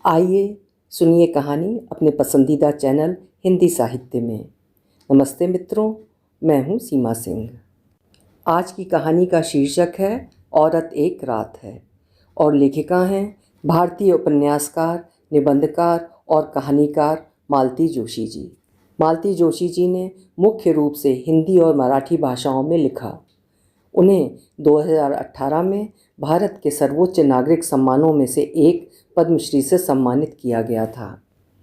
आइए सुनिए कहानी अपने पसंदीदा चैनल हिंदी साहित्य में। नमस्ते मित्रों, मैं हूँ सीमा सिंह। आज की कहानी का शीर्षक है औरत एक रात है और लेखिका हैं भारतीय उपन्यासकार, निबंधकार और कहानीकार मालती जोशी जी। मालती जोशी जी ने मुख्य रूप से हिंदी और मराठी भाषाओं में लिखा। उन्हें 2018 में भारत के सर्वोच्च नागरिक सम्मानों में से एक पद्मश्री से सम्मानित किया गया था।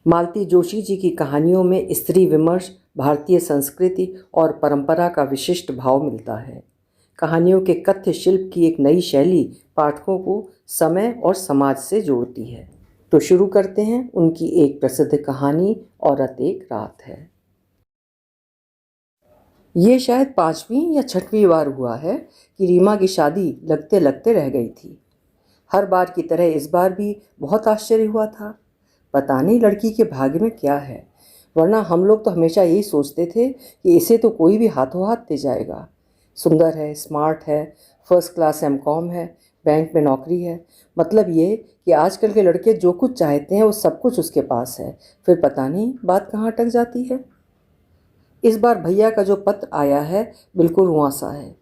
मालती जोशी जी की कहानियों में स्त्री विमर्श, भारतीय संस्कृति और परंपरा का विशिष्ट भाव मिलता है। कहानियों के कथ्य शिल्प की एक नई शैली पाठकों को समय और समाज से जोड़ती है। तो शुरू करते हैं उनकी एक प्रसिद्ध कहानी, औरत एक रात है। ये शायद 5वीं या 6वीं बार हुआ है कि रीमा की शादी लगते लगते रह गई थी। हर बार की तरह इस बार भी बहुत आश्चर्य हुआ था। पता नहीं लड़की के भाग्य में क्या है, वरना हम लोग तो हमेशा यही सोचते थे कि इसे तो कोई भी हाथों हाथ दे जाएगा। सुंदर है, स्मार्ट है, फर्स्ट क्लास एमकॉम है, बैंक में नौकरी है। मतलब ये कि आजकल के लड़के जो कुछ चाहते हैं वो सब कुछ उसके पास है। फिर पता नहीं बात कहाँ अटक जाती है। इस बार भैया का जो पत्र आया है बिल्कुल वहाँ सा है।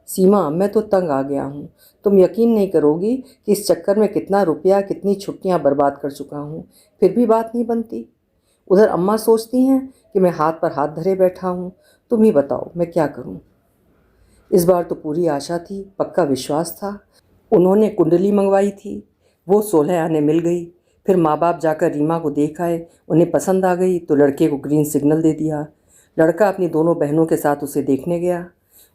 सीमा, मैं तो तंग आ गया हूँ। तुम यकीन नहीं करोगी कि इस चक्कर में कितना रुपया, कितनी छुट्टियाँ बर्बाद कर चुका हूँ, फिर भी बात नहीं बनती। उधर अम्मा सोचती हैं कि मैं हाथ पर हाथ धरे बैठा हूँ। तुम ही बताओ मैं क्या करूँ। इस बार तो पूरी आशा थी, पक्का विश्वास था। उन्होंने कुंडली मंगवाई थी, वो 16 आने मिल गई। फिर माँ बाप जाकर रीमा को देख आए, उन्हें पसंद आ गई तो लड़के को ग्रीन सिग्नल दे दिया। लड़का अपनी दोनों बहनों के साथ उसे देखने गया।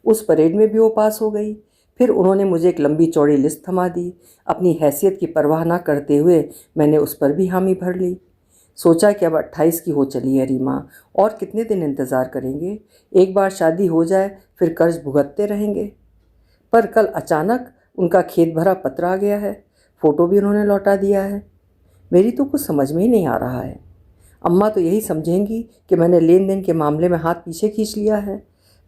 उस परेड में भी वो पास हो गई। फिर उन्होंने मुझे एक लंबी चौड़ी लिस्ट थमा दी। अपनी हैसियत की परवाह ना करते हुए मैंने उस पर भी हामी भर ली। सोचा कि अब 28 की हो चली है रीमा, और कितने दिन इंतज़ार करेंगे। एक बार शादी हो जाए फिर कर्ज भुगतते रहेंगे। पर कल अचानक उनका खेत भरा पत्र आ गया है। फ़ोटो भी उन्होंने लौटा दिया है। मेरी तो कुछ समझ में ही नहीं आ रहा है। अम्मा तो यही समझेंगी कि मैंने लेन देन के मामले में हाथ पीछे खींच लिया है।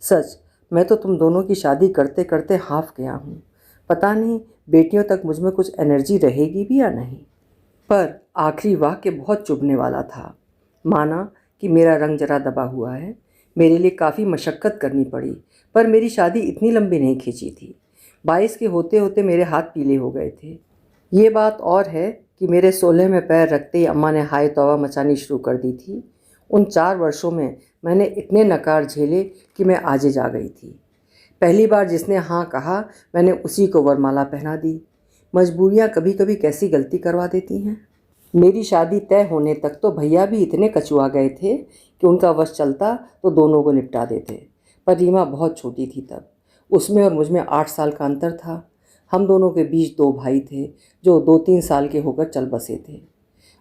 सच, मैं तो तुम दोनों की शादी करते करते हाफ गया हूँ। पता नहीं बेटियों तक मुझ में कुछ एनर्जी रहेगी भी या नहीं। पर आखिरी वाक्य बहुत चुभने वाला था। माना कि मेरा रंग जरा दबा हुआ है, मेरे लिए काफ़ी मशक्क़त करनी पड़ी, पर मेरी शादी इतनी लंबी नहीं खींची थी। 22 के होते होते मेरे हाथ पीले हो गए थे। ये बात और है कि मेरे 16 में पैर रखते ही अम्मा ने हाय तौबा मचानी शुरू कर दी थी। उन 4 वर्षों में मैंने इतने नकार झेले कि मैं आजिज़ आ गई थी। पहली बार जिसने हाँ कहा मैंने उसी को वरमाला पहना दी। मजबूरियाँ कभी कभी कैसी गलती करवा देती हैं। मेरी शादी तय होने तक तो भैया भी इतने कचुआ गए थे कि उनका वश चलता तो दोनों को निपटा देते। पर रीमा बहुत छोटी थी तब। उसमें और मुझमें 8 साल का अंतर था। हम दोनों के बीच 2 भाई थे जो 2-3 साल के होकर चल बसे थे।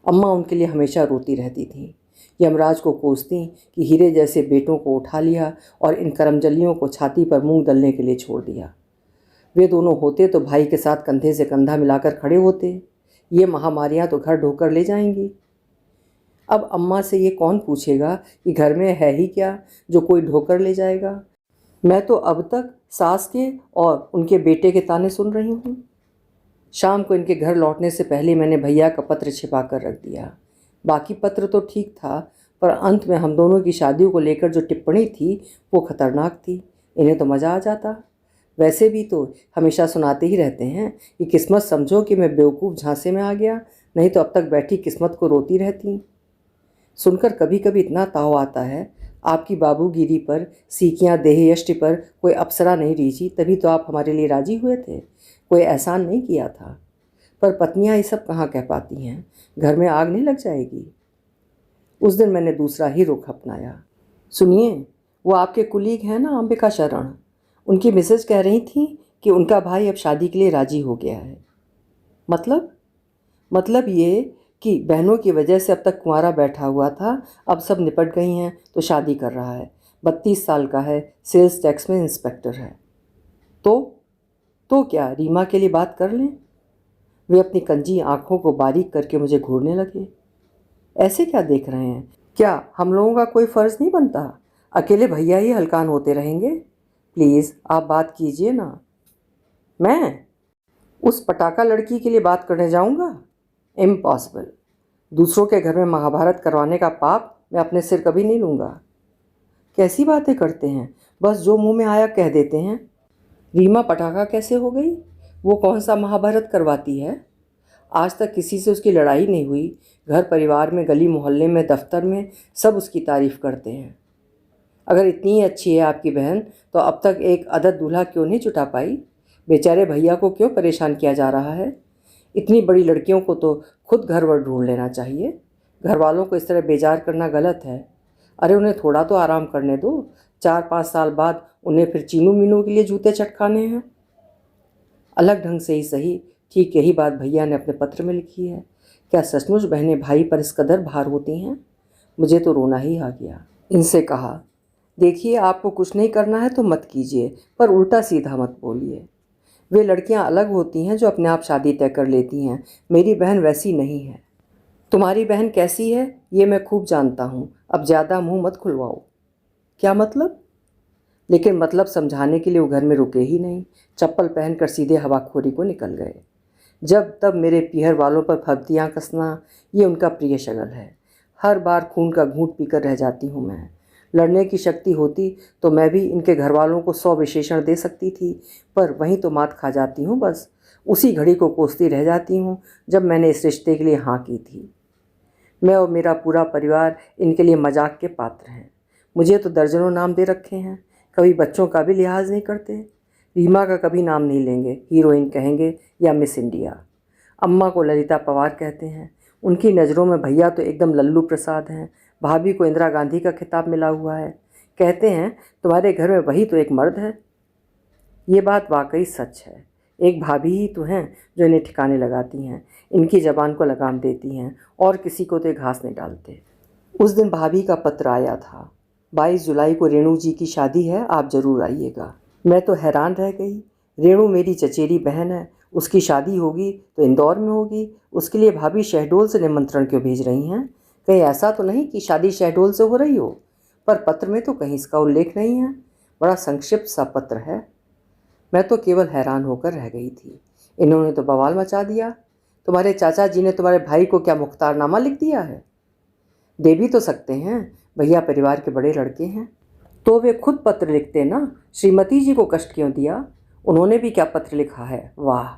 अम्मा उनके लिए हमेशा रोती रहती थीं। यमराज को कोसती कि हीरे जैसे बेटों को उठा लिया और इन करमजलियों को छाती पर मूंग दलने के लिए छोड़ दिया। वे दोनों होते तो भाई के साथ कंधे से कंधा मिलाकर खड़े होते। ये महामारियां तो घर ढोकर ले जाएंगी। अब अम्मा से ये कौन पूछेगा कि घर में है ही क्या जो कोई ढोकर ले जाएगा। मैं तो अब तक सास के और उनके बेटे के ताने सुन रही हूँ। शाम को इनके घर लौटने से पहले मैंने भैया का पत्र छिपा कर रख दिया। बाकी पत्र तो ठीक था, पर अंत में हम दोनों की शादियों को लेकर जो टिप्पणी थी वो खतरनाक थी। इन्हें तो मज़ा आ जाता। वैसे भी तो हमेशा सुनाते ही रहते हैं कि किस्मत समझो कि मैं बेवकूफ़ झांसे में आ गया, नहीं तो अब तक बैठी किस्मत को रोती रहती। सुनकर कभी कभी इतना ताव आता है, आपकी बाबूगिरी पर, सीकियाँ देह यष्टि पर कोई अप्सरा नहीं रीझी तभी तो आप हमारे लिए राजी हुए थे। कोई एहसान नहीं किया था। पर पत्नियाँ ये सब कहाँ कह पाती हैं, घर में आग नहीं लग जाएगी। उस दिन मैंने दूसरा ही रुख अपनाया। सुनिए, वो आपके कुलीग हैं ना, अंबिका शरण, उनकी मिसेज कह रही थी कि उनका भाई अब शादी के लिए राजी हो गया है। मतलब ये कि बहनों की वजह से अब तक कुंवारा बैठा हुआ था, अब सब निपट गई हैं तो शादी कर रहा है। 32 साल का है, सेल्स टैक्स में इंस्पेक्टर है। तो क्या रीमा के लिए बात कर लें। वे अपनी कंजी आंखों को बारीक करके मुझे घूरने लगे। ऐसे क्या देख रहे हैं, क्या हम लोगों का कोई फ़र्ज़ नहीं बनता। अकेले भैया ही हलकान होते रहेंगे। प्लीज़ आप बात कीजिए ना। मैं उस पटाखा लड़की के लिए बात करने जाऊंगा? इम्पॉसिबल। दूसरों के घर में महाभारत करवाने का पाप मैं अपने सिर कभी नहीं लूँगा। कैसी बातें करते हैं, बस जो मुंह में आया कह देते हैं। रीमा पटाखा कैसे हो गई? वो कौन सा महाभारत करवाती है? आज तक किसी से उसकी लड़ाई नहीं हुई। घर परिवार में, गली मोहल्ले में, दफ्तर में सब उसकी तारीफ करते हैं। अगर इतनी ही अच्छी है आपकी बहन तो अब तक एक अदद दूल्हा क्यों नहीं जुटा पाई? बेचारे भैया को क्यों परेशान किया जा रहा है? इतनी बड़ी लड़कियों को तो खुद घर वर ढूंढ लेना चाहिए। घर वालों को इस तरह बेजार करना गलत है। अरे उन्हें थोड़ा तो आराम करने दो। 4-5 साल बाद उन्हें फिर चीनू मीनू के लिए जूते चटकाने हैं। अलग ढंग से ही सही, ठीक यही बात भैया ने अपने पत्र में लिखी है। क्या सचमुच बहनें भाई पर इस कदर भार होती हैं? मुझे तो रोना ही आ गया। इनसे कहा, देखिए आपको कुछ नहीं करना है तो मत कीजिए, पर उल्टा सीधा मत बोलिए। वे लड़कियां अलग होती हैं जो अपने आप शादी तय कर लेती हैं। मेरी बहन वैसी नहीं है। तुम्हारी बहन कैसी है ये मैं खूब जानता हूँ। अब ज़्यादा मुंह मत खुलवाओ। क्या मतलब? लेकिन मतलब समझाने के लिए वो घर में रुके ही नहीं। चप्पल पहनकर सीधे हवाखोरी को निकल गए। जब तब मेरे पीहर वालों पर फब्तियाँ कसना ये उनका प्रिय शगल है। हर बार खून का घूंट पीकर रह जाती हूँ मैं। लड़ने की शक्ति होती तो मैं भी इनके घर वालों को 100 विशेषण दे सकती थी, पर वहीं तो मात खा जाती हूँ। बस उसी घड़ी को कोसती रह जाती हूँ जब मैंने इस रिश्ते के लिए हाँ की थी। मैं और मेरा पूरा परिवार इनके लिए मजाक के पात्र हैं। मुझे तो दर्जनों नाम दे रखे हैं। कभी बच्चों का भी लिहाज नहीं करते। रीमा का कभी नाम नहीं लेंगे, हीरोइन कहेंगे या मिस इंडिया। अम्मा को ललिता पवार कहते हैं। उनकी नज़रों में भैया तो एकदम लल्लू प्रसाद हैं। भाभी को इंदिरा गांधी का खिताब मिला हुआ है। कहते हैं तुम्हारे घर में वही तो एक मर्द है। ये बात वाकई सच है। एक भाभी ही तो हैं जो इन्हें ठिकाने लगाती हैं, इनकी ज़बान को लगाम देती हैं, और किसी को तो ये घास नहीं डालते। उस दिन भाभी का पत्र आया था, 22 जुलाई को रेणु जी की शादी है, आप ज़रूर आइएगा। मैं तो हैरान रह गई। रेणु मेरी चचेरी बहन है, उसकी शादी होगी तो इंदौर में होगी। उसके लिए भाभी शहडोल से निमंत्रण क्यों भेज रही हैं? कहीं ऐसा तो नहीं कि शादी शहडोल से हो रही हो? पर पत्र में तो कहीं इसका उल्लेख नहीं है। बड़ा संक्षिप्त सा पत्र है। मैं तो केवल हैरान होकर रह गई थी। इन्होंने तो बवाल मचा दिया। तुम्हारे चाचा जी ने तुम्हारे भाई को क्या मुख्तारनामा लिख दिया है? दे भी तो सकते हैं, भैया परिवार के बड़े लड़के हैं। तो वे खुद पत्र लिखते ना, श्रीमती जी को कष्ट क्यों दिया? उन्होंने भी क्या पत्र लिखा है? वाह,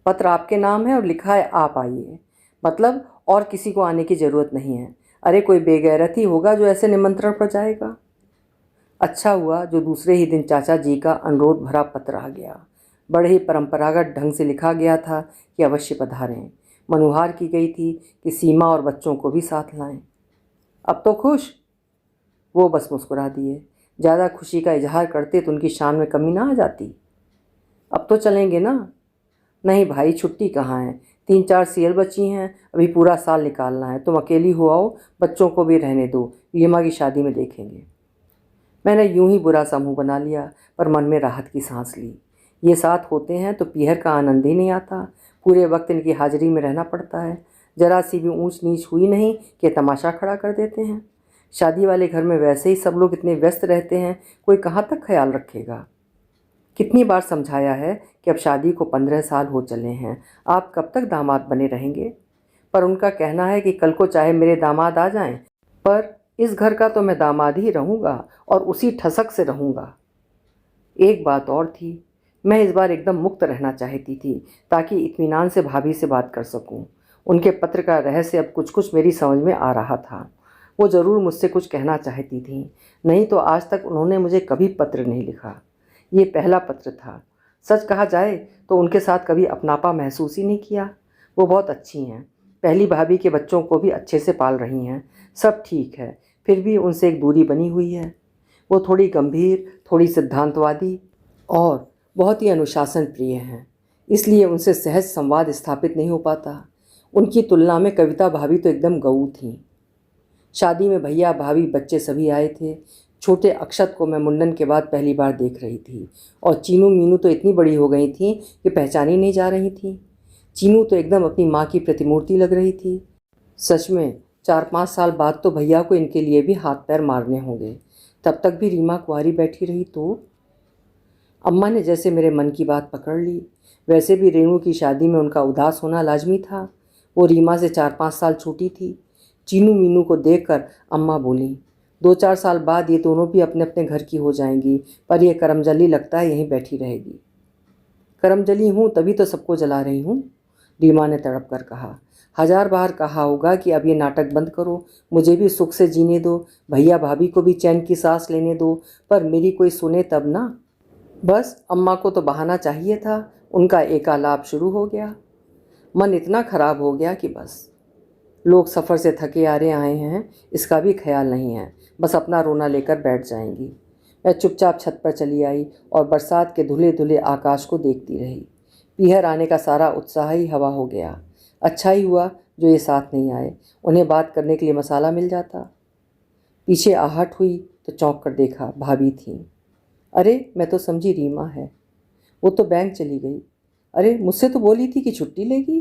पत्र आपके नाम है और लिखा है आप आइए। मतलब और किसी को आने की ज़रूरत नहीं है। अरे कोई बेगैरत ही होगा जो ऐसे निमंत्रण पर जाएगा। अच्छा हुआ जो दूसरे ही दिन चाचा जी का अनुरोध भरा पत्र आ गया। बड़े ही परंपरागत ढंग से लिखा गया था कि अवश्य पधारें। मनुहार की गई थी कि सीमा और बच्चों को भी साथ लाएं। अब तो खुश? वो बस मुस्कुरा दिए। ज़्यादा खुशी का इजहार करते तो उनकी शान में कमी ना आ जाती। अब तो चलेंगे ना? नहीं भाई, छुट्टी कहाँ है? 3-4 सीएल बची हैं, अभी पूरा साल निकालना है। तुम अकेली हो आओ, बच्चों को भी रहने दो, रीमा की शादी में देखेंगे। मैंने यूं ही बुरा सा मुँह बना लिया, पर मन में राहत की सांस ली। ये साथ होते हैं तो पीहर का आनंद ही नहीं आता। पूरे वक्त इनकी हाजिरी में रहना पड़ता है। जरा सी भी ऊंच नीच हुई नहीं कि तमाशा खड़ा कर देते हैं। शादी वाले घर में वैसे ही सब लोग इतने व्यस्त रहते हैं, कोई कहाँ तक ख्याल रखेगा। कितनी बार समझाया है कि अब शादी को 15 साल हो चले हैं, आप कब तक दामाद बने रहेंगे? पर उनका कहना है कि कल को चाहे मेरे दामाद आ जाएं, पर इस घर का तो मैं दामाद ही रहूँगा और उसी ठसक से रहूँगा। एक बात और थी, मैं इस बार एकदम मुक्त रहना चाहती थी ताकि इत्मीनान से भाभी से बात कर सकूं। उनके पत्र का रहस्य अब कुछ कुछ मेरी समझ में आ रहा था। वो ज़रूर मुझसे कुछ कहना चाहती थी, नहीं तो आज तक उन्होंने मुझे कभी पत्र नहीं लिखा। ये पहला पत्र था। सच कहा जाए तो उनके साथ कभी अपनापा महसूस ही नहीं किया। वो बहुत अच्छी हैं, पहली भाभी के बच्चों को भी अच्छे से पाल रही हैं, सब ठीक है, फिर भी उनसे एक दूरी बनी हुई है। वो थोड़ी गंभीर, थोड़ी सिद्धांतवादी और बहुत ही अनुशासन प्रिय हैं, इसलिए उनसे सहज संवाद स्थापित नहीं हो पाता। उनकी तुलना में कविता भाभी तो एकदम गऊ थीं। शादी में भैया भाभी बच्चे सभी आए थे। छोटे अक्षत को मैं मुंडन के बाद पहली बार देख रही थी, और चीनू मीनू तो इतनी बड़ी हो गई थी कि पहचानी नहीं जा रही थी। चीनू तो एकदम अपनी माँ की प्रतिमूर्ति लग रही थी। सच में 4-5 साल बाद तो भैया को इनके लिए भी हाथ पैर मारने होंगे। तब तक भी रीमा कुंवारी बैठी रही तो। अम्मा ने जैसे मेरे मन की बात पकड़ ली। वैसे भी रेणु की शादी में उनका उदास होना लाजमी था। वो रीमा से 4-5 साल छोटी थी। चीनू मीनू को देखकर अम्मा बोली, 2-4 साल बाद ये दोनों भी अपने अपने घर की हो जाएंगी, पर यह करमजली लगता है यहीं बैठी रहेगी। करमजली हूँ तभी तो सबको जला रही हूँ, रीमा ने तड़प कर कहा। 1000 बार कहा होगा कि अब ये नाटक बंद करो, मुझे भी सुख से जीने दो, भैया भाभी को भी चैन की सांस लेने दो, पर मेरी कोई सुने तब ना। बस अम्मा को तो बहाना चाहिए था, उनका एकालाप शुरू हो गया। मन इतना खराब हो गया कि बस। लोग सफ़र से थके हारे आए हैं, इसका भी ख्याल नहीं है, बस अपना रोना लेकर बैठ जाएंगी। मैं चुपचाप छत पर चली आई और बरसात के धुले धुले आकाश को देखती रही। पीहर आने का सारा उत्साह ही हवा हो गया। अच्छा ही हुआ जो ये साथ नहीं आए, उन्हें बात करने के लिए मसाला मिल जाता। पीछे आहट हुई तो चौंक कर देखा, भाभी थी। अरे मैं तो समझी रीमा है, वो तो बैंक चली गई। अरे मुझसे तो बोली थी कि छुट्टी लेगी।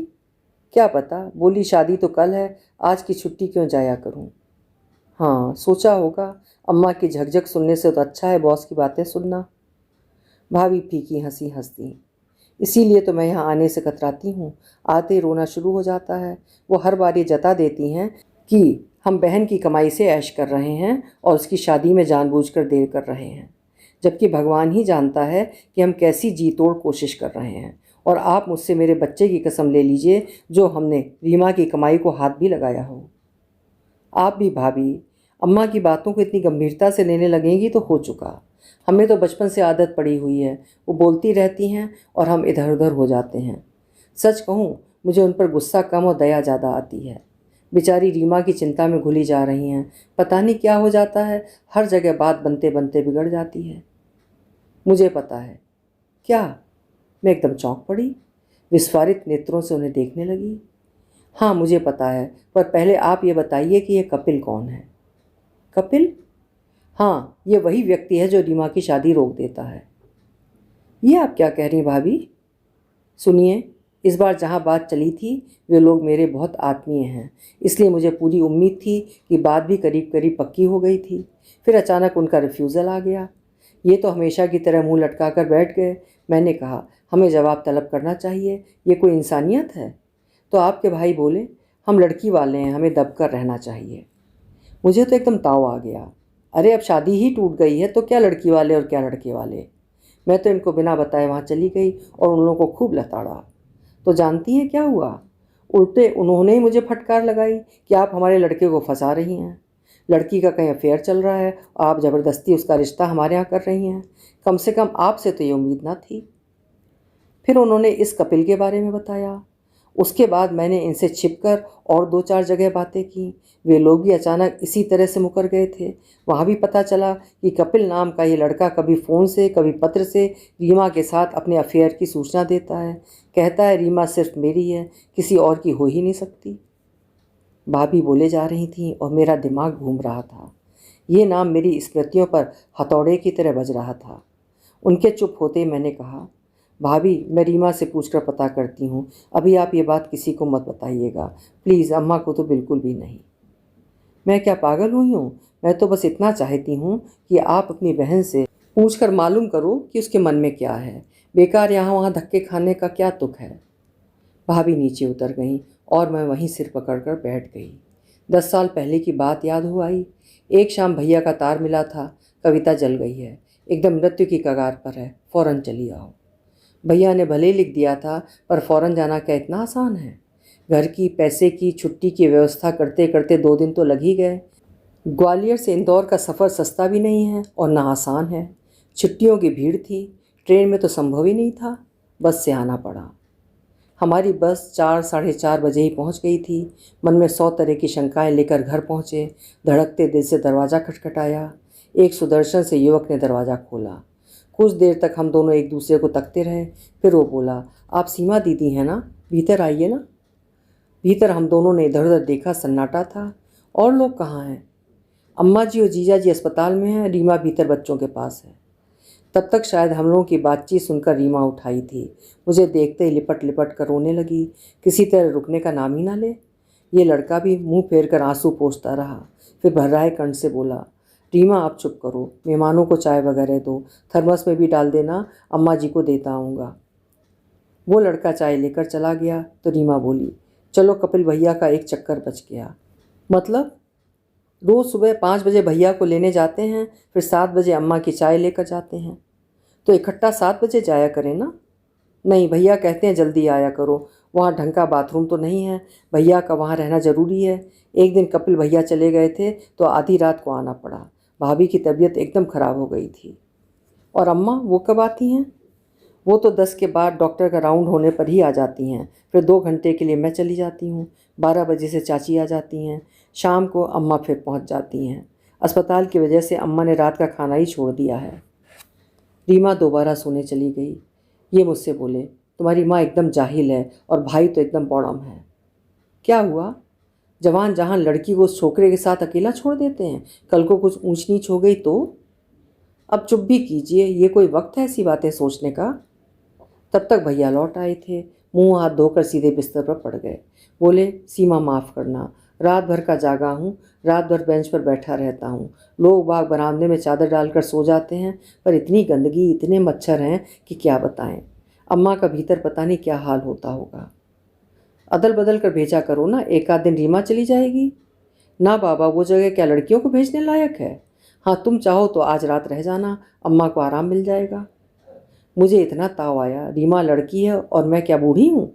क्या पता, बोली शादी तो कल है, आज की छुट्टी क्यों जाया करूं। हाँ सोचा होगा, अम्मा की झकझक सुनने से तो अच्छा है बॉस की बातें सुनना। भाभी फीकी हंसी हंसती। इसीलिए तो मैं यहाँ आने से कतराती हूँ, आते रोना शुरू हो जाता है। वो हर बार ये जता देती हैं कि हम बहन की कमाई से ऐश कर रहे हैं और उसकी शादी में जानबूझकर देर कर रहे हैं, जबकि भगवान ही जानता है कि हम कैसी जी तोड़ कोशिश कर रहे हैं। और आप मुझसे मेरे बच्चे की कसम ले लीजिए, जो हमने रीमा की कमाई को हाथ भी लगाया हो। आप भी भाभी अम्मा की बातों को इतनी गंभीरता से लेने लगेंगी तो हो चुका। हमें तो बचपन से आदत पड़ी हुई है, वो बोलती रहती हैं और हम इधर उधर हो जाते हैं। सच कहूँ, मुझे उन पर गुस्सा कम और दया ज़्यादा आती है। बेचारी रीमा की चिंता में घुली जा रही हैं, पता नहीं क्या हो जाता है, हर जगह बात बनते बनते बिगड़ जाती है। मुझे पता है। क्या? मैं एकदम चौंक पड़ी, विस्फारित नेत्रों से उन्हें देखने लगी। हाँ मुझे पता है, पर पहले आप ये बताइए कि यह कपिल कौन है। कपिल? हाँ, ये वही व्यक्ति है जो रीमा की शादी रोक देता है। ये आप क्या कह रही भाभी? सुनिए, इस बार जहाँ बात चली थी वे लोग मेरे बहुत आत्मीय हैं, इसलिए मुझे पूरी उम्मीद थी कि बात भी करीब करीब पक्की हो गई थी। फिर अचानक उनका रिफ्यूज़ल आ गया। ये तो हमेशा की तरह मुंह लटका कर बैठ गए। मैंने कहा, हमें जवाब तलब करना चाहिए, ये कोई इंसानियत है? तो आपके भाई बोले, हम लड़की वाले हैं, हमें दब कर रहना चाहिए। मुझे तो एकदम ताव आ गया। अरे अब शादी ही टूट गई है तो क्या लड़की वाले और क्या लड़के वाले। मैं तो इनको बिना बताए वहाँ चली गई और उन लोगों को खूब लताड़ा। तो जानती हैं क्या हुआ? उल्टे उन्होंने ही मुझे फटकार लगाई कि आप हमारे लड़के को फंसा रही हैं। लड़की का कहीं अफेयर चल रहा है, आप ज़बरदस्ती उसका रिश्ता हमारे यहाँ कर रही हैं। कम से कम आपसे तो ये उम्मीद ना थी। फिर उन्होंने इस कपिल के बारे में बताया। उसके बाद मैंने इनसे छिपकर और 2-4 जगह बातें की। वे लोग भी अचानक इसी तरह से मुकर गए थे। वहाँ भी पता चला कि कपिल नाम का ये लड़का कभी फ़ोन से कभी पत्र से रीमा के साथ अपने अफेयर की सूचना देता है। कहता है रीमा सिर्फ मेरी है, किसी और की हो ही नहीं सकती। भाभी बोले जा रही थीं और मेरा दिमाग घूम रहा था। ये नाम मेरी स्मृतियों पर हथौड़े की तरह बज रहा था। उनके चुप होते मैंने कहा, भाभी मैं रीमा से पूछकर पता करती हूँ, अभी आप ये बात किसी को मत बताइएगा प्लीज़, अम्मा को तो बिल्कुल भी नहीं। मैं क्या पागल हुई हूँ? मैं तो बस इतना चाहती हूँ कि आप अपनी बहन से पूछकर मालूम करो कि उसके मन में क्या है। बेकार यहाँ वहाँ धक्के खाने का क्या तुक है। भाभी नीचे उतर गईं और मैं वहीं सिर पकड़कर बैठ गई। 10 साल पहले की बात याद हो आई। एक शाम भैया का तार मिला था, कविता जल गई है, एकदम मृत्यु की कगार पर है, फ़ौरन चली आओ। भैया ने भले लिख दिया था, पर फ़ौरन जाना क्या इतना आसान है? घर की, पैसे की, छुट्टी की व्यवस्था करते करते 2 दिन तो लग ही गए। ग्वालियर से इंदौर का सफ़र सस्ता भी नहीं है और ना आसान है। छुट्टियों की भीड़ थी, ट्रेन में तो संभव ही नहीं था, बस से आना पड़ा। हमारी बस 4 साढ़े 4 बजे ही पहुंच गई थी। मन में 100 तरह की शंकाएं लेकर घर पहुंचे। धड़कते दिल से दरवाज़ा खटखटाया। एक सुदर्शन से युवक ने दरवाज़ा खोला। कुछ देर तक हम दोनों एक दूसरे को तकते रहे। फिर वो बोला, आप सीमा दीदी हैं ना, भीतर आइए ना। भीतर हम दोनों ने इधर उधर देखा, सन्नाटा था। और लोग कहाँ हैं? अम्मा जी और जीजा जी अस्पताल में हैं, रीमा भीतर बच्चों के पास है। तब तक शायद हम लोगों की बातचीत सुनकर रीमा उठाई थी। मुझे देखते ही लिपट लिपट कर रोने लगी, किसी तरह रुकने का नाम ही ना ले। ये लड़का भी मुंह फेर कर आंसू पोंछता रहा। फिर भर्राए कंठ से बोला, रीमा आप चुप करो, मेहमानों को चाय वगैरह दो, थर्मस में भी डाल देना, अम्मा जी को देता आऊँगा। वो लड़का चाय लेकर चला गया तो रीमा बोली, चलो कपिल भैया का एक चक्कर बच गया। मतलब? रोज़ सुबह 5 बजे भैया को लेने जाते हैं, फिर 7 बजे अम्मा की चाय लेकर जाते हैं। तो इकट्ठा 7 बजे जाया करें ना। नहीं, भैया कहते हैं जल्दी आया करो, वहाँ ढंग का बाथरूम तो नहीं है, भैया का वहाँ रहना ज़रूरी है। एक दिन कपिल भैया चले गए थे तो आधी रात को आना पड़ा। भाभी की तबीयत एकदम ख़राब हो गई थी। और अम्मा वो कब आती हैं? वो तो 10 के बाद डॉक्टर का राउंड होने पर ही आ जाती हैं। फिर 2 घंटे के लिए मैं चली जाती हूँ। 12 बजे से चाची आ जाती हैं। शाम को अम्मा फिर पहुँच जाती हैं। अस्पताल की वजह से अम्मा ने रात का खाना ही छोड़ दिया है। रीमा दोबारा सोने चली गई। ये मुझसे बोले, तुम्हारी माँ एकदम जाहिल है और भाई तो एकदम बौड़म है। क्या हुआ? जवान जहान लड़की को उस छोकरे के साथ अकेला छोड़ देते हैं, कल को कुछ ऊंच नीच हो गई तो? अब चुप भी कीजिए, ये कोई वक्त है ऐसी बातें सोचने का। तब तक भैया लौट आए थे। मुंह हाथ धोकर सीधे बिस्तर पर पड़ गए। बोले, सीमा माफ़ करना, रात भर का जागा हूँ, रात भर बेंच पर बैठा रहता हूँ। लोग बाग बरामदे में चादर डालकर सो जाते हैं, पर इतनी गंदगी, इतने मच्छर हैं कि क्या बताएं। अम्मा का भीतर पता नहीं क्या हाल होता होगा। अदल बदल कर भेजा करो ना, एक आध दिन रीमा चली जाएगी। ना बाबा, वो जगह क्या लड़कियों को भेजने लायक है? हाँ, तुम चाहो तो आज रात रह जाना, अम्मा को आराम मिल जाएगा। मुझे इतना ताव आया, रीमा लड़की है और मैं क्या बूढ़ी हूँ?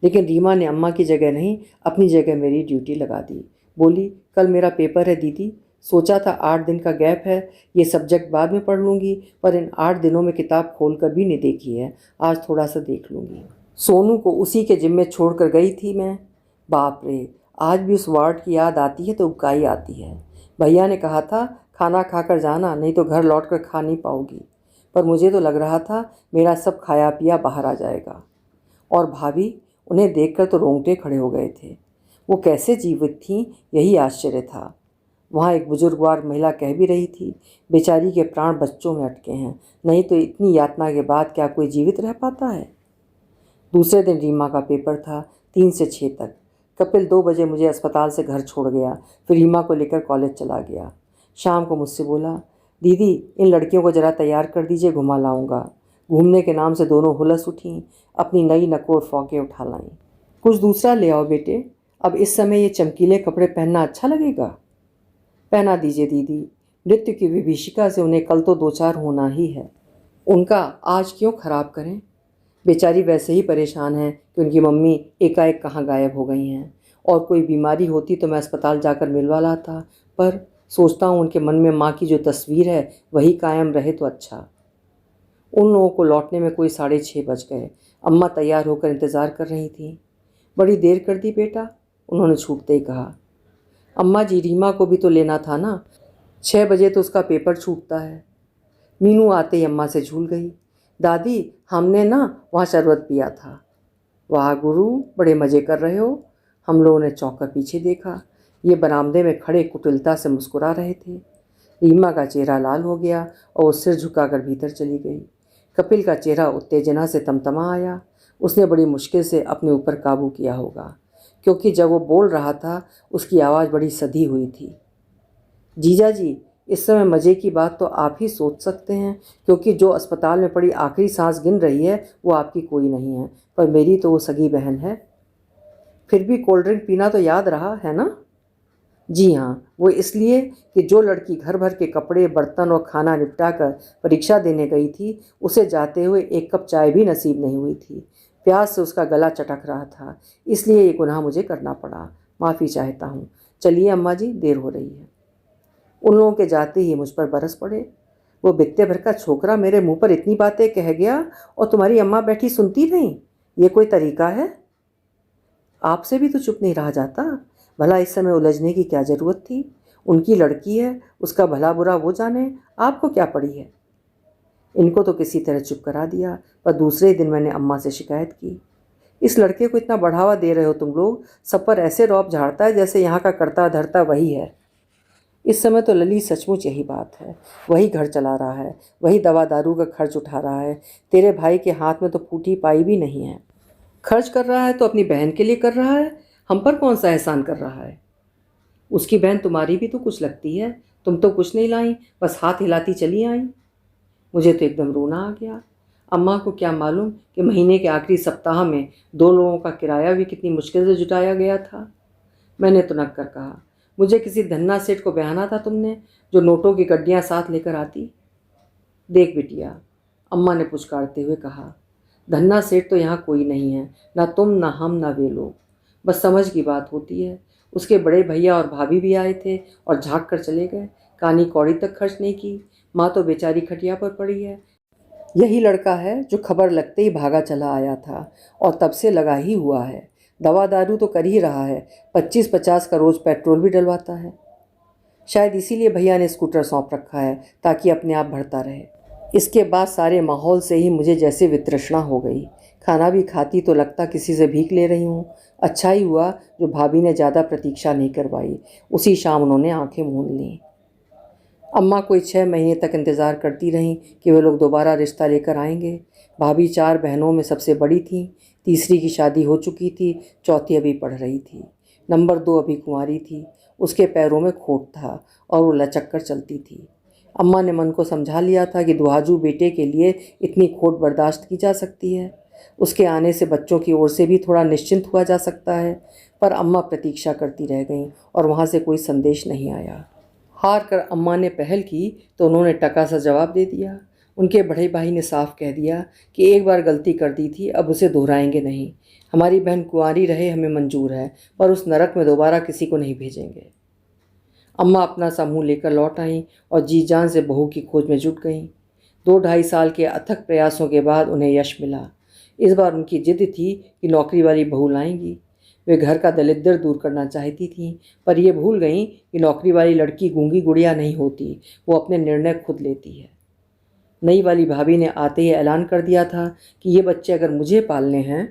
लेकिन रीमा ने अम्मा की जगह नहीं, अपनी जगह मेरी ड्यूटी लगा दी। बोली, कल मेरा पेपर है दीदी, सोचा था 8 दिन का गैप है, ये सब्जेक्ट बाद में पढ़ लूँगी, पर इन 8 दिनों में किताब खोल कर भी नहीं देखी है, आज थोड़ा सा देख लूँगी। सोनू को उसी के जिम्मे छोड़ कर गई थी मैं। बाप रे, आज भी उस वार्ड की याद आती है तो उबकाई आती है। भैया ने कहा था खाना खाकर जाना, नहीं तो घर लौट कर खा नहीं पाओगी, पर मुझे तो लग रहा था मेरा सब खाया पिया बाहर आ जाएगा। और भाभी, उन्हें देखकर तो रोंगटे खड़े हो गए थे। वो कैसे जीवित थीं, यही आश्चर्य था। वहाँ एक बुजुर्गवार महिला कह भी रही थी, बेचारी के प्राण बच्चों में अटके हैं, नहीं तो इतनी यातना के बाद क्या कोई जीवित रह पाता है। दूसरे दिन रीमा का पेपर था, 3 से 6 तक। कपिल 2 बजे मुझे अस्पताल से घर छोड़ गया, फिर रीमा को लेकर कॉलेज चला गया। शाम को मुझसे बोला, दीदी इन लड़कियों को ज़रा तैयार कर दीजिए, घुमा लाऊंगा। घूमने के नाम से दोनों हुलस उठीं, अपनी नई नकोर फ्रॉकें उठा लाईं। कुछ दूसरा ले आओ बेटे, अब इस समय ये चमकीले कपड़े पहनना अच्छा लगेगा। पहना दीजिए दीदी, नृत्य की विभीषिका से उन्हें कल तो 2-4 होना ही है, उनका आज क्यों खराब करें। बेचारी वैसे ही परेशान है कि उनकी मम्मी एकाएक कहाँ गायब हो गई हैं, और कोई बीमारी होती तो मैं अस्पताल जाकर मिलवा लाता, पर सोचता हूँ उनके मन में माँ की जो तस्वीर है वही कायम रहे तो अच्छा। उन लोगों को लौटने में कोई 6:30 बज गए। अम्मा तैयार होकर इंतज़ार कर रही थी। बड़ी देर कर दी बेटा, उन्होंने छूटते ही कहा। अम्मा जी, रीमा को भी तो लेना था ना, 6 बजे तो उसका पेपर छूटता है। मीनू आते ही अम्मा से झूल गई। दादी, हमने ना वहाँ शरबत पिया था। वाह गुरु, बड़े मज़े कर रहे हो। हम लोगों ने चौंक कर पीछे देखा। ये बरामदे में खड़े कुटिलता से मुस्कुरा रहे थे। रीमा का चेहरा लाल हो गया और वो सिर झुकाकर भीतर चली गई। कपिल का चेहरा उत्तेजना से तमतमा आया। उसने बड़ी मुश्किल से अपने ऊपर काबू किया होगा, क्योंकि जब वो बोल रहा था उसकी आवाज़ बड़ी सधी हुई थी। जीजा जी, इस समय मज़े की बात तो आप ही सोच सकते हैं, क्योंकि जो अस्पताल में पड़ी आखिरी सांस गिन रही है वो आपकी कोई नहीं है, पर मेरी तो वो सगी बहन है। फिर भी कोल्ड ड्रिंक पीना तो याद रहा है ना? जी हाँ, वो इसलिए कि जो लड़की घर भर के कपड़े, बर्तन और खाना निपटा कर परीक्षा देने गई थी, उसे जाते हुए 1 कप चाय भी नसीब नहीं हुई थी। प्यास से उसका गला चटक रहा था, इसलिए ये गुनाह मुझे करना पड़ा। माफ़ी चाहता हूँ। चलिए अम्मा जी, देर हो रही है। उन लोगों के जाते ही मुझ पर बरस पड़े। वो बित्ते भर का छोकरा मेरे मुंह पर इतनी बातें कह गया और तुम्हारी अम्मा बैठी सुनती नहीं, ये कोई तरीका है? आपसे भी तो चुप नहीं रहा जाता। भला इस समय उलझने की क्या ज़रूरत थी? उनकी लड़की है, उसका भला बुरा वो जाने, आपको क्या पड़ी है। इनको तो किसी तरह चुप करा दिया, पर दूसरे दिन मैंने अम्मा से शिकायत की। इस लड़के को इतना बढ़ावा दे रहे हो तुम लोग, सब पर ऐसे रौब झाड़ता है जैसे यहाँ का करता धरता वही है। इस समय तो ललित सचमुच यही बात है, वही घर चला रहा है, वही दवा दारू का खर्च उठा रहा है। तेरे भाई के हाथ में तो फूटी पाई भी नहीं है। खर्च कर रहा है तो अपनी बहन के लिए कर रहा है, हम पर कौन सा एहसान कर रहा है। उसकी बहन तुम्हारी भी तो कुछ लगती है, तुम तो कुछ नहीं लाई, बस हाथ हिलाती चली आई। मुझे तो एकदम रोना आ गया। अम्मा को क्या मालूम कि महीने के आखिरी सप्ताह में 2 लोगों का किराया भी कितनी मुश्किल से जुटाया गया था। मैंने तुनक कर कहा, मुझे किसी धन्ना सेठ को बहाना था तुमने, जो नोटों की गड्डियाँ साथ लेकर आती। देख बिटिया, अम्मा ने पुचकारते हुए कहा, धन्ना सेठ तो यहाँ कोई नहीं है, ना तुम ना हम ना वे लोग। बस समझ की बात होती है। उसके बड़े भैया और भाभी भी आए थे और झाँक कर चले गए, कानी कौड़ी तक खर्च नहीं की। माँ तो बेचारी खटिया पर पड़ी है। यही लड़का है जो खबर लगते ही भागा चला आया था और तब से लगा ही हुआ है। दवा दारू तो कर ही रहा है, 25-50 का रोज़ पेट्रोल भी डलवाता है। शायद इसीलिए भैया ने स्कूटर सौंप रखा है, ताकि अपने आप बढ़ता रहे। इसके बाद सारे माहौल से ही मुझे जैसे वितृष्णा हो गई। खाना भी खाती तो लगता किसी से भीख ले रही हूँ। अच्छा ही हुआ जो भाभी ने ज़्यादा प्रतीक्षा नहीं करवाई, उसी शाम उन्होंने आंखें मूंद लीं। अम्मा कोई 6 महीने तक इंतज़ार करती रहीं कि वे लोग दोबारा रिश्ता लेकर आएंगे। भाभी 4 बहनों में सबसे बड़ी थी, तीसरी की शादी हो चुकी थी, चौथी अभी पढ़ रही थी, नंबर 2 अभी कुंवारी थी। उसके पैरों में खोट था और वो लचक कर चलती थी। अम्मा ने मन को समझा लिया था कि दुहाजू बेटे के लिए इतनी खोट बर्दाश्त की जा सकती है। उसके आने से बच्चों की ओर से भी थोड़ा निश्चिंत हुआ जा सकता है। पर अम्मा प्रतीक्षा करती रह गईं और वहाँ से कोई संदेश नहीं आया। हार कर अम्मा ने पहल की तो उन्होंने टका सा जवाब दे दिया। उनके बड़े भाई ने साफ कह दिया कि एक बार गलती कर दी थी, अब उसे दोहराएंगे नहीं। हमारी बहन कुंवारी रहे हमें मंजूर है, पर उस नरक में दोबारा किसी को नहीं भेजेंगे। अम्मा अपना सा मुँह लेकर लौट आईं और जी जान से बहू की खोज में जुट गईं। 2-2.5 साल के अथक प्रयासों के बाद उन्हें यश मिला। इस बार उनकी जिद थी कि नौकरी वाली बहू लाएंगी। वे घर का दलिद्र दूर करना चाहती थीं, पर यह भूल गईं कि नौकरी वाली लड़की गूंगी गुड़िया नहीं होती, वो अपने निर्णय खुद लेती है। नई वाली भाभी ने आते ही ऐलान कर दिया था कि ये बच्चे अगर मुझे पालने हैं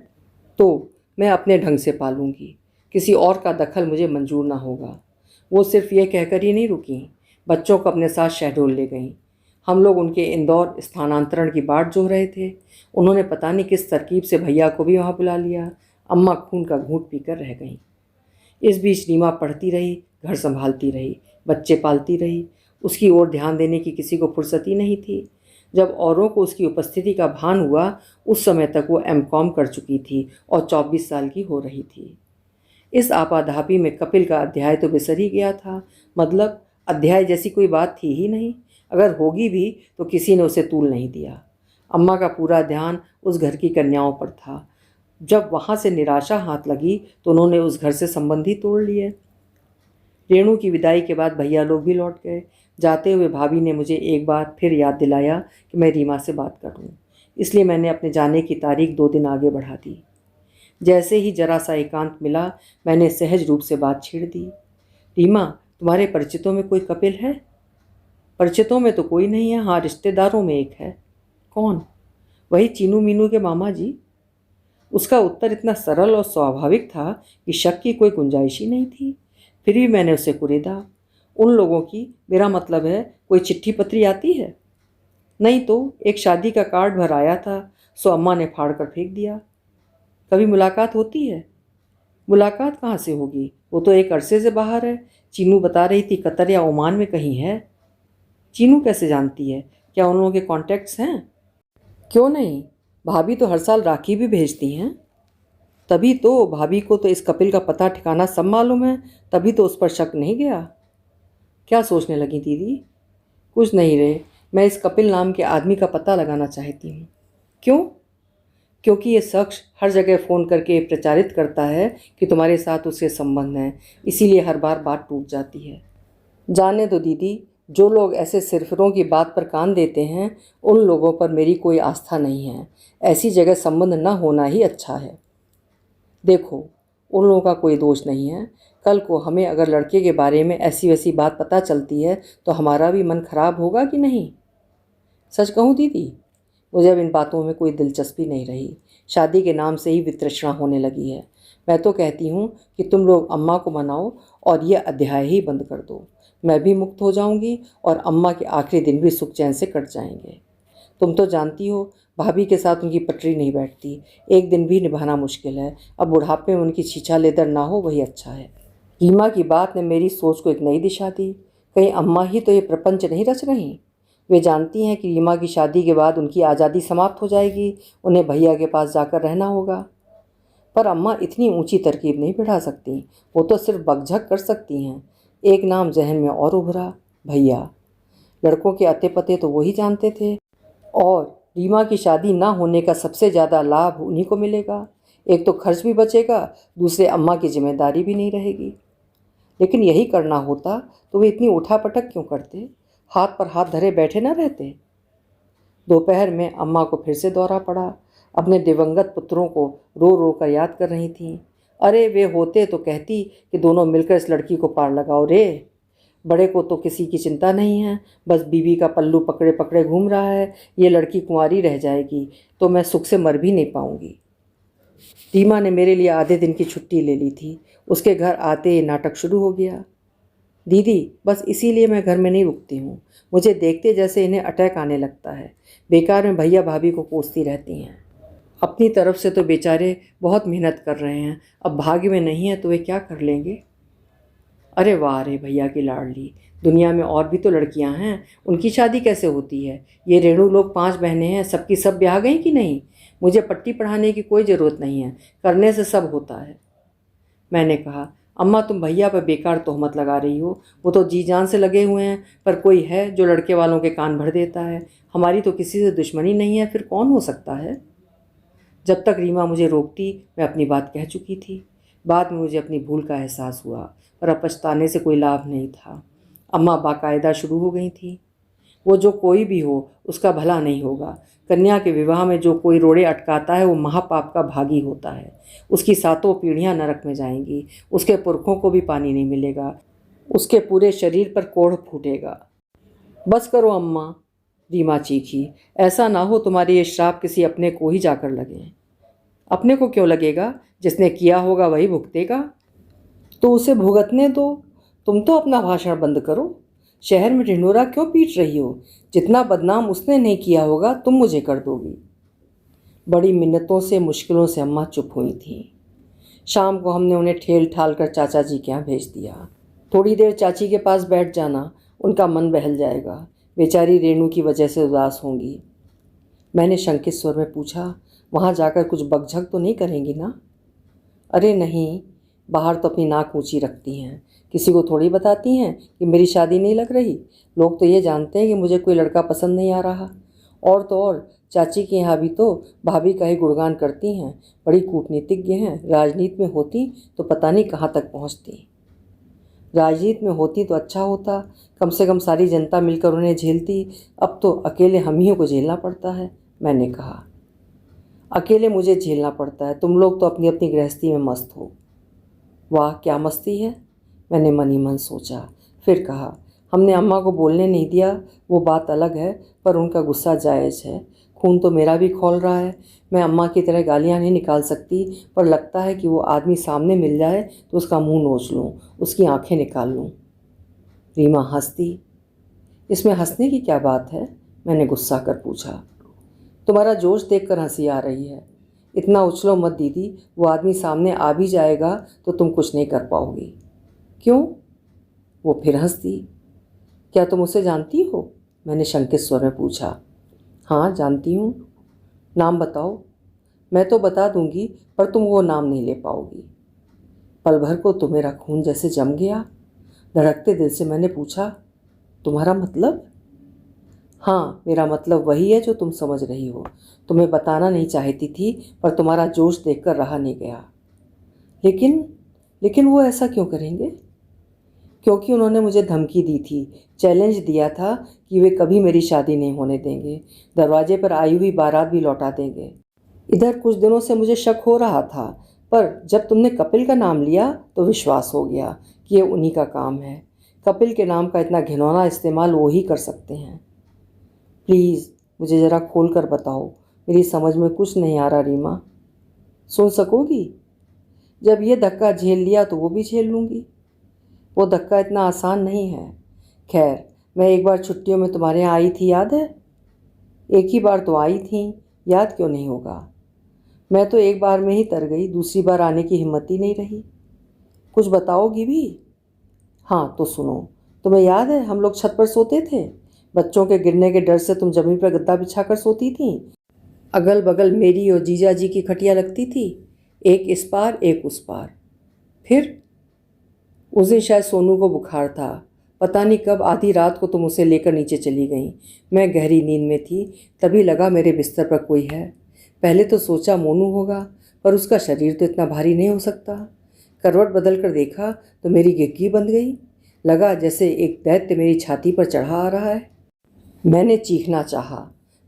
तो मैं अपने ढंग से पालूंगी, किसी और का दखल मुझे मंजूर ना होगा। वो सिर्फ ये कहकर ही नहीं रुकीं, बच्चों को अपने साथ शहडोल ले गईं। हम लोग उनके इंदौर स्थानांतरण की बाट जोह रहे थे, उन्होंने पता नहीं किस तरकीब से भैया को भी वहाँ बुला लिया। अम्मा खून का घूंट पीकर रह गईं। इस बीच रीमा पढ़ती रही, घर संभालती रही, बच्चे पालती रही। उसकी ओर ध्यान देने की किसी को फुर्सत ही नहीं थी। जब औरों को उसकी उपस्थिति का भान हुआ, उस समय तक वो M.Com कर चुकी थी और 24 साल की हो रही थी। इस आपाधापी में कपिल का अध्याय तो बिसर ही गया था। मतलब अध्याय जैसी कोई बात थी ही नहीं, अगर होगी भी तो किसी ने उसे तूल नहीं दिया। अम्मा का पूरा ध्यान उस घर की कन्याओं पर था। जब वहाँ से निराशा हाथ लगी तो उन्होंने उस घर से संबंध ही तोड़ लिए। रेणु की विदाई के बाद भैया लोग भी लौट गए। जाते हुए भाभी ने मुझे एक बार फिर याद दिलाया कि मैं रीमा से बात करूं, इसलिए मैंने अपने जाने की तारीख 2 दिन आगे बढ़ा दी। जैसे ही जरा सा एकांत मिला, मैंने सहज रूप से बात छेड़ दी। रीमा, तुम्हारे परिचितों में कोई कपिल है? परिचितों में तो कोई नहीं है, हाँ रिश्तेदारों में एक है। कौन? वही चीनू मीनू के मामा जी। उसका उत्तर इतना सरल और स्वाभाविक था कि शक की कोई गुंजाइश ही नहीं थी। फिर भी मैंने उसे कुरेदा। उन लोगों की, मेरा मतलब है, कोई चिट्ठी पत्री आती है? नहीं तो एक शादी का कार्ड भर आया था, सो अम्मा ने फाड़ कर फेंक दिया। कभी मुलाकात होती है? मुलाकात कहाँ से होगी, वो तो एक अरसे से बाहर है। चीनू बता रही थी कतर या ओमान में कहीं है। चीनू कैसे जानती है? क्या उन लोगों के कॉन्टैक्ट्स हैं? क्यों नहीं, भाभी तो हर साल राखी भी भेजती हैं। तभी तो भाभी को तो इस कपिल का पता ठिकाना सब मालूम है, तभी तो उस पर शक नहीं गया। क्या सोचने लगी दीदी? कुछ नहीं रे, मैं इस कपिल नाम के आदमी का पता लगाना चाहती हूँ। क्यों? क्योंकि ये शख्स हर जगह फ़ोन करके प्रचारित करता है कि तुम्हारे साथ उसके संबंध हैं, इसीलिए हर बार बात टूट जाती है। जाने दो दीदी, जो लोग ऐसे सिरफिरों की बात पर कान देते हैं, उन लोगों पर मेरी कोई आस्था नहीं है। ऐसी जगह संबंध न होना ही अच्छा है। देखो, उन लोगों का कोई दोष नहीं है। कल को हमें अगर लड़के के बारे में ऐसी वैसी बात पता चलती है तो हमारा भी मन खराब होगा कि नहीं? सच कहूँ दीदी, मुझे अब इन बातों में कोई दिलचस्पी नहीं रही। शादी के नाम से ही वितृष्णा होने लगी है। मैं तो कहती हूँ कि तुम लोग अम्मा को मनाओ और ये अध्याय ही बंद कर दो। मैं भी मुक्त हो जाऊँगी और अम्मा के आखिरी दिन भी सुख चैन से कट जाएंगे। तुम तो जानती हो, भाभी के साथ उनकी पटरी नहीं बैठती, एक दिन भी निभाना मुश्किल है। अब बुढ़ापे में उनकी छीछा लेदर ना हो, वही अच्छा है। रीमा की बात ने मेरी सोच को एक नई दिशा दी। कहीं अम्मा ही तो ये प्रपंच नहीं रच रही? वे जानती हैं कि रीमा की शादी के बाद उनकी आज़ादी समाप्त हो जाएगी, उन्हें भैया के पास जाकर रहना होगा। पर अम्मा इतनी ऊंची तरकीब नहीं बढ़ा सकती, वो तो सिर्फ बकझक कर सकती हैं। एक नाम जहन में और उभरा, भैया। लड़कों के अते पते तो वही जानते थे, और रीमा की शादी ना होने का सबसे ज़्यादा लाभ उन्हीं को मिलेगा। एक तो खर्च भी बचेगा, दूसरे अम्मा की जिम्मेदारी भी नहीं रहेगी। लेकिन यही करना होता तो वे इतनी उठापटक क्यों करते, हाथ पर हाथ धरे बैठे ना रहते। दोपहर में अम्मा को फिर से दौरा पड़ा। अपने दिवंगत पुत्रों को रो रो कर याद कर रही थीं। अरे वे होते तो कहती कि दोनों मिलकर इस लड़की को पार लगाओ रे। बड़े को तो किसी की चिंता नहीं है, बस बीवी का पल्लू पकड़े पकड़े घूम रहा है। ये लड़की कुंवारी रह जाएगी तो मैं सुख से मर भी नहीं पाऊंगी। रीमा ने मेरे लिए आधे दिन की छुट्टी ले ली थी। उसके घर आते ही नाटक शुरू हो गया। दीदी, बस इसीलिए मैं घर में नहीं रुकती हूँ। मुझे देखते जैसे इन्हें अटैक आने लगता है। बेकार में भैया भाभी को कोसती रहती हैं। अपनी तरफ से तो बेचारे बहुत मेहनत कर रहे हैं, अब भाग्य में नहीं है तो वे क्या कर लेंगे। अरे वाह रे भैया की लाडली, दुनिया में और भी तो लड़कियां हैं, उनकी शादी कैसे होती है। ये रेणु लोग 5 बहनें हैं, सबकी सब ब्याह गई कि नहीं। मुझे पट्टी पढ़ाने की कोई ज़रूरत नहीं है, करने से सब होता है। मैंने कहा, अम्मा तुम भैया पर बेकार तोहमत लगा रही हो। वो तो जी जान से लगे हुए हैं, पर कोई है जो लड़के वालों के कान भर देता है। हमारी तो किसी से दुश्मनी नहीं है, फिर कौन हो सकता है। जब तक रीमा मुझे रोकती मैं अपनी बात कह चुकी थी। बाद में मुझे अपनी भूल का एहसास हुआ, पर अब पछताने से कोई लाभ नहीं था। अम्मा बाकायदा शुरू हो गई थी। वो जो कोई भी हो उसका भला नहीं होगा। कन्या के विवाह में जो कोई रोड़े अटकाता है वो महापाप का भागी होता है। उसकी 7 पीढ़ियां नरक में जाएंगी, उसके पुरखों को भी पानी नहीं मिलेगा, उसके पूरे शरीर पर कोढ़ फूटेगा। बस करो अम्मा, रीमा चीखी। ऐसा ना हो तुम्हारी ये श्राप किसी अपने को ही जाकर लगे। अपने को क्यों लगेगा, जिसने किया होगा वही भुगतेगा। तो उसे भुगतने दो। तुम तो अपना भाषण बंद करो। शहर में ढिंढोरा क्यों पीट रही हो। जितना बदनाम उसने नहीं किया होगा तुम मुझे कर दोगी। बड़ी मिन्नतों से मुश्किलों से अम्मा चुप हुई थी। शाम को हमने उन्हें ठेल ठाल कर चाचा जी के यहाँ भेज दिया। थोड़ी देर चाची के पास बैठ जाना, उनका मन बहल जाएगा। बेचारी रेणु की वजह से उदास होंगी। मैंने शंकित स्वर में पूछा, वहाँ जाकर कुछ बकझक तो नहीं करेंगी ना। अरे नहीं, बाहर तो अपनी नाक ऊंची रखती हैं, किसी को थोड़ी बताती हैं कि मेरी शादी नहीं लग रही। लोग तो ये जानते हैं कि मुझे कोई लड़का पसंद नहीं आ रहा। और तो और चाची के यहाँ भी तो भाभी का ही गुणगान करती हैं, बड़ी कूटनीतिज्ञ हैं। राजनीति में होती तो पता नहीं कहाँ तक पहुँचती। राजनीति में होती तो अच्छा होता, कम से कम सारी जनता मिलकर उन्हें झेलती। अब तो अकेले हम ही को झेलना पड़ता है। मैंने कहा, अकेले मुझे झेलना पड़ता है, तुम लोग तो अपनी अपनी गृहस्थी में मस्त हो। वाह क्या मस्ती है, मैंने मन ही मन सोचा। फिर कहा, हमने अम्मा को बोलने नहीं दिया, वो बात अलग है, पर उनका गुस्सा जायज़ है। खून तो मेरा भी खौल रहा है। मैं अम्मा की तरह गालियाँ नहीं निकाल सकती, पर लगता है कि वो आदमी सामने मिल जाए तो उसका मुंह नोच लूँ, उसकी आंखें निकाल लूँ। रीमा हंसती। इसमें हंसने की क्या बात है, मैंने गुस्सा कर पूछा। तुम्हारा जोश देखकर हंसी आ रही है। इतना उछलो मत दीदी, वो आदमी सामने आ भी जाएगा तो तुम कुछ नहीं कर पाओगी। क्यों? वो फिर हंसती। क्या तुम उसे जानती हो, मैंने शंकित स्वर में पूछा। हाँ जानती हूँ। नाम बताओ। मैं तो बता दूंगी, पर तुम वो नाम नहीं ले पाओगी। पल भर को तो मेरा खून जैसे जम गया। धड़कते दिल से मैंने पूछा, तुम्हारा मतलब? हाँ, मेरा मतलब वही है जो तुम समझ रही हो। तुम्हें बताना नहीं चाहती थी, पर तुम्हारा जोश देखकर रहा नहीं गया। लेकिन वो ऐसा क्यों करेंगे? क्योंकि उन्होंने मुझे धमकी दी थी, चैलेंज दिया था कि वे कभी मेरी शादी नहीं होने देंगे, दरवाजे पर आई हुई बारात भी लौटा देंगे। इधर कुछ दिनों से मुझे शक हो रहा था, पर जब तुमने कपिल का नाम लिया तो विश्वास हो गया कि ये उन्हीं का काम है। कपिल के नाम का इतना घिनौना इस्तेमाल वो ही कर सकते हैं। प्लीज़ मुझे ज़रा खोल कर बताओ, मेरी समझ में कुछ नहीं आ रहा। रीमा, सुन सकोगी? जब ये धक्का झेल लिया तो वो भी झेल लूँगी। वो धक्का इतना आसान नहीं है। खैर, मैं एक बार छुट्टियों में तुम्हारे यहाँ आई थी, याद है? एक ही बार तो आई थी, याद क्यों नहीं होगा? मैं तो एक बार में ही तर गई, दूसरी बार आने की हिम्मत ही नहीं रही। कुछ बताओगी भी? हाँ तो सुनो, तुम्हें याद है हम लोग छत पर सोते थे? बच्चों के गिरने के डर से तुम जमीन पर गद्दा बिछा कर सोती थीं। अगल बगल मेरी और जीजा जी की खटिया लगती थी, एक इस पार एक उस पार। फिर उस दिन शायद सोनू को बुखार था। पता नहीं कब आधी रात को तुम उसे लेकर नीचे चली गईं। मैं गहरी नींद में थी, तभी लगा मेरे बिस्तर पर कोई है। पहले तो सोचा मोनू होगा, पर उसका शरीर तो इतना भारी नहीं हो सकता। करवट बदल कर देखा तो मेरी गिग्गी बंध गई। लगा जैसे एक दैत्य मेरी छाती पर चढ़ा आ रहा है। मैंने चीखना चाहा,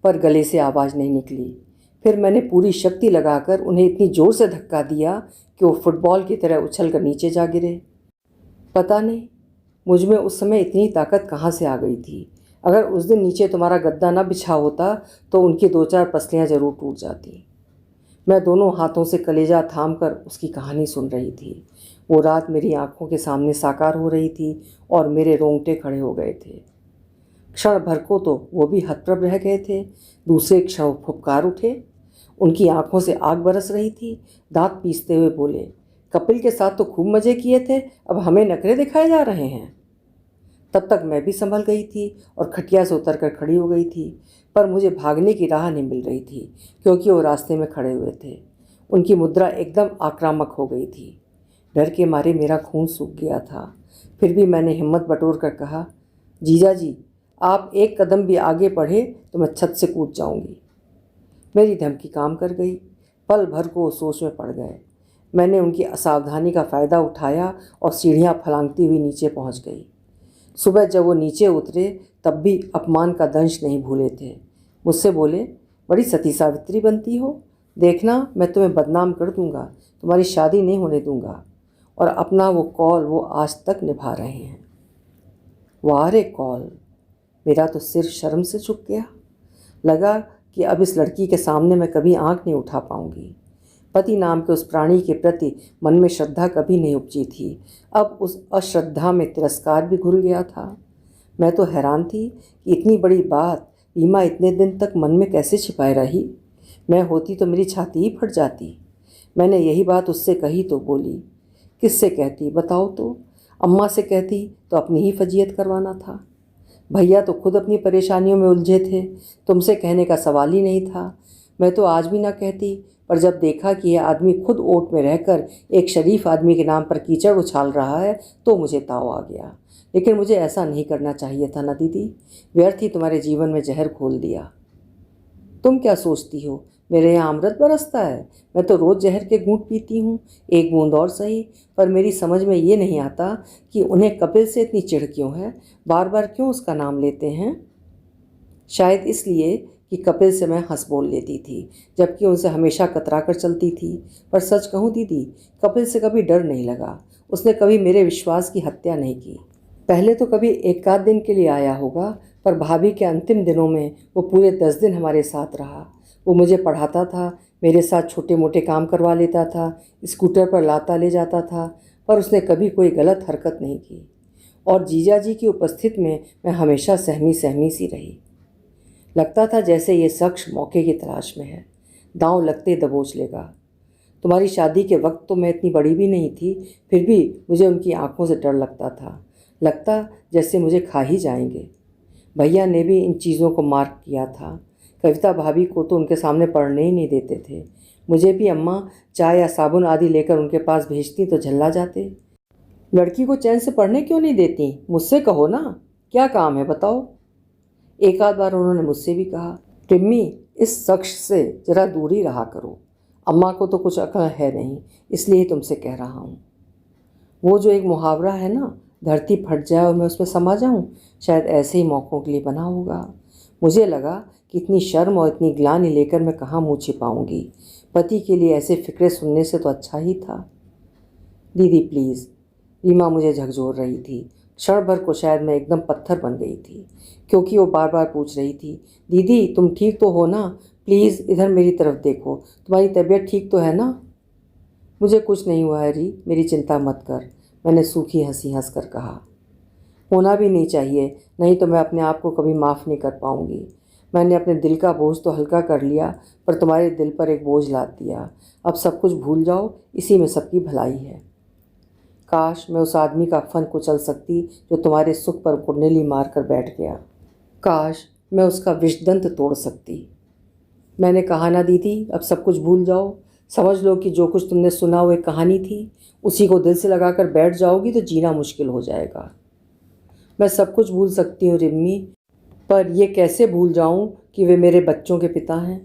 पर गले से आवाज़ नहीं निकली। फिर मैंने पूरी शक्ति लगाकर उन्हें इतनी जोर से धक्का दिया कि वो फुटबॉल की तरह उछल कर नीचे जा गिरे। पता नहीं मुझ में उस समय इतनी ताकत कहाँ से आ गई थी। अगर उस दिन नीचे तुम्हारा गद्दा न बिछा होता तो उनकी 2-4 पसलियाँ जरूर टूट जाती। मैं दोनों हाथों से कलेजा थाम कर उसकी कहानी सुन रही थी। वो रात मेरी आंखों के सामने साकार हो रही थी और मेरे रोंगटे खड़े हो गए थे। क्षण भर को तो वो भी हतप्रभ रह गए थे, दूसरे क्षण वो फुफकार उठे। उनकी आंखों से आग बरस रही थी। दांत पीसते हुए बोले, कपिल के साथ तो खूब मज़े किए थे, अब हमें नखरे दिखाए जा रहे हैं। तब तक मैं भी संभल गई थी और खटिया से उतर कर खड़ी हो गई थी, पर मुझे भागने की राह नहीं मिल रही थी क्योंकि वो रास्ते में खड़े हुए थे। उनकी मुद्रा एकदम आक्रामक हो गई थी। डर के मारे मेरा खून सूख गया था। फिर भी मैंने हिम्मत बटोर कर कहा, जीजा जी, आप एक कदम भी आगे बढ़े तो मैं छत से कूद जाऊंगी। मेरी धमकी काम कर गई। पल भर को सोच में पड़ गए। मैंने उनकी असावधानी का फ़ायदा उठाया और सीढ़ियाँ फलांगती हुई नीचे पहुँच गई। सुबह जब वो नीचे उतरे तब भी अपमान का दंश नहीं भूले थे। मुझसे बोले, बड़ी सती सावित्री बनती हो, देखना मैं तुम्हें बदनाम कर दूंगा, तुम्हारी शादी नहीं होने दूंगा। और अपना वो कौल वो आज तक निभा रहे हैं। वाह रे कौल! मेरा तो सिर शर्म से झुक गया। लगा कि अब इस लड़की के सामने मैं कभी आंख नहीं उठा पाऊंगी। पति नाम के उस प्राणी के प्रति मन में श्रद्धा कभी नहीं उपजी थी। अब उस अश्रद्धा में तिरस्कार भी घुल गया था। मैं तो हैरान थी कि इतनी बड़ी बात रीमा इतने दिन तक मन में कैसे छिपाए रही। मैं होती तो मेरी छाती ही फट जाती। मैंने यही बात उससे कही तो बोली, किससे कहती बताओ तो? अम्मा से कहती तो अपनी ही फजीयत करवाना था। भैया तो खुद अपनी परेशानियों में उलझे थे, तुमसे कहने का सवाल ही नहीं था। मैं तो आज भी ना कहती, पर जब देखा कि यह आदमी खुद ओट में रहकर एक शरीफ आदमी के नाम पर कीचड़ उछाल रहा है तो मुझे ताव आ गया। लेकिन मुझे ऐसा नहीं करना चाहिए था ना दीदी, व्यर्थ ही तुम्हारे जीवन में जहर घोल दिया। तुम क्या सोचती हो मेरे यहाँ अमृत बरसता है? मैं तो रोज़ जहर के घूंट पीती हूँ, एक बूंद और सही। पर मेरी समझ में ये नहीं आता कि उन्हें कपिल से इतनी चिढ़ क्यों है, बार बार क्यों उसका नाम लेते हैं। शायद इसलिए कि कपिल से मैं हंस बोल लेती थी, जबकि उनसे हमेशा कतरा कर चलती थी। पर सच कहूँ दीदी, कपिल से कभी डर नहीं लगा। उसने कभी मेरे विश्वास की हत्या नहीं की। पहले तो कभी एक आध दिन के लिए आया होगा, पर भाभी के अंतिम दिनों में वो पूरे 10 दिन हमारे साथ रहा। वो मुझे पढ़ाता था, मेरे साथ छोटे मोटे काम करवा लेता था, स्कूटर पर लाता ले जाता था, पर उसने कभी कोई गलत हरकत नहीं की। और जीजा जी की उपस्थिति में मैं हमेशा सहमी सहमी सी रही। लगता था जैसे ये शख्स मौके की तलाश में है, दांव लगते दबोच लेगा। तुम्हारी शादी के वक्त तो मैं इतनी बड़ी भी नहीं थी, फिर भी मुझे उनकी आंखों से डर लगता था। लगता जैसे मुझे खा ही जाएंगे। भैया ने भी इन चीज़ों को मार्क किया था। कविता भाभी को तो उनके सामने पढ़ने ही नहीं देते थे। मुझे भी अम्मा चाय या साबुन आदि लेकर उनके पास भेजती तो झल्ला जाते। लड़की को चैन से पढ़ने क्यों नहीं देती? मुझसे कहो ना, क्या काम है बताओ। एक आध बार उन्होंने मुझसे भी कहा, टिम्मी, इस शख्स से ज़रा दूरी रहा करो। अम्मा को तो कुछ अकल है नहीं, इसलिए तुमसे कह रहा हूँ। वो जो एक मुहावरा है ना, धरती फट जाए और मैं उसमें समा जाऊँ, शायद ऐसे ही मौक़ों के लिए बना होगा। मुझे लगा कि इतनी शर्म और इतनी ग्लानि लेकर मैं कहाँ मुँह छिपाऊंगी। पति के लिए ऐसे फिक्रे सुनने से तो अच्छा ही था। दीदी प्लीज़। रीमा मुझे झकझोर रही थी। क्षण भर को शायद मैं एकदम पत्थर बन गई थी, क्योंकि वो बार बार पूछ रही थी, दीदी तुम ठीक तो हो ना? प्लीज़ इधर मेरी तरफ देखो, तुम्हारी तबीयत ठीक तो है ना? मुझे कुछ नहीं हुआ है री, मेरी चिंता मत कर, मैंने सूखी हंसी हंस कर कहा। होना भी नहीं चाहिए, नहीं तो मैं अपने आप को कभी माफ़ नहीं कर पाऊँगी। मैंने अपने दिल का बोझ तो हल्का कर लिया, पर तुम्हारे दिल पर एक बोझ लाद दिया। अब सब कुछ भूल जाओ, इसी में सबकी भलाई है। काश मैं उस आदमी का फन कुचल सकती जो तुम्हारे सुख पर कुंडली मार कर बैठ गया। काश मैं उसका विषदंत तोड़ सकती। मैंने कहा ना दीदी, अब सब कुछ भूल जाओ। समझ लो कि जो कुछ तुमने सुना वो एक कहानी थी, उसी को दिल से लगाकर बैठ जाओगी तो जीना मुश्किल हो जाएगा। मैं सब कुछ भूल सकती हूँ रिम्मी, पर यह कैसे भूल जाऊँ कि वे मेरे बच्चों के पिता हैं।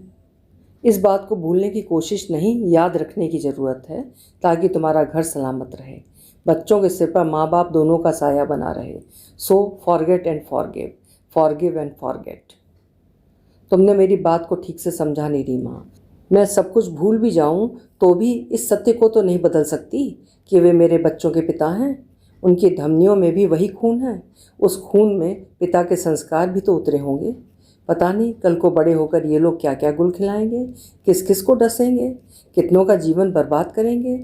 इस बात को भूलने की कोशिश नहीं, याद रखने की ज़रूरत है, ताकि तुम्हारा घर सलामत रहे, बच्चों के सिर पर माँ बाप दोनों का साया बना रहे। So forget and forgive, forgive and forget. तुमने मेरी बात को ठीक से समझा नहीं रीमा। मैं सब कुछ भूल भी जाऊं तो भी इस सत्य को तो नहीं बदल सकती कि वे मेरे बच्चों के पिता हैं। उनकी धमनियों में भी वही खून है। उस खून में पिता के संस्कार भी तो उतरे होंगे। पता नहीं कल को बड़े होकर ये लोग क्या क्या गुल खिलाएंगे, किस किस को डसेंगे, कितनों का जीवन बर्बाद करेंगे।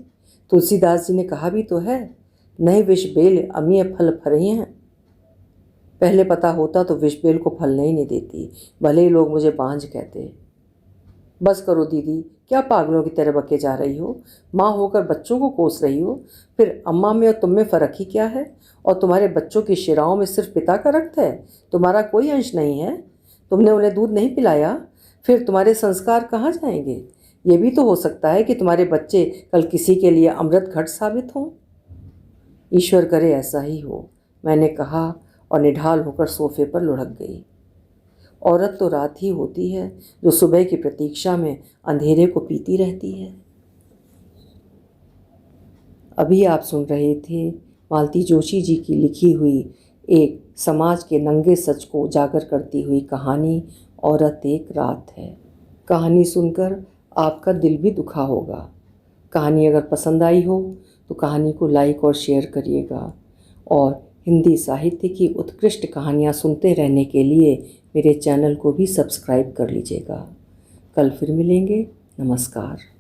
तुलसीदास जी ने कहा भी तो है, नए विष बेल अमीय फल फरही हैं। पहले पता होता तो विष बेल को फल नहीं देती, भले ही लोग मुझे बांझ कहते। बस करो दीदी, क्या पागलों की तरह बके जा रही हो। माँ होकर बच्चों को कोस रही हो, फिर अम्मा में और तुम में फ़र्क ही क्या है। और तुम्हारे बच्चों की शिराओं में सिर्फ पिता का रक्त है, तुम्हारा कोई अंश नहीं है। तुमने उन्हें दूध नहीं पिलाया, फिर तुम्हारे संस्कार कहाँ जाएंगे। ये भी तो हो सकता है कि तुम्हारे बच्चे कल किसी के लिए अमृत घट साबित हों। ईश्वर करे ऐसा ही हो, मैंने कहा और निढाल होकर सोफे पर लुढ़क गई। औरत तो रात ही होती है जो सुबह की प्रतीक्षा में अंधेरे को पीती रहती है। अभी आप सुन रहे थे मालती जोशी जी की लिखी हुई एक समाज के नंगे सच को उजागर करती हुई कहानी औरत एक रात है। कहानी सुनकर आपका दिल भी दुखा होगा। कहानी अगर पसंद आई हो तो कहानी को लाइक और शेयर करिएगा, और हिंदी साहित्य की उत्कृष्ट कहानियाँ सुनते रहने के लिए मेरे चैनल को भी सब्सक्राइब कर लीजिएगा। कल फिर मिलेंगे। नमस्कार।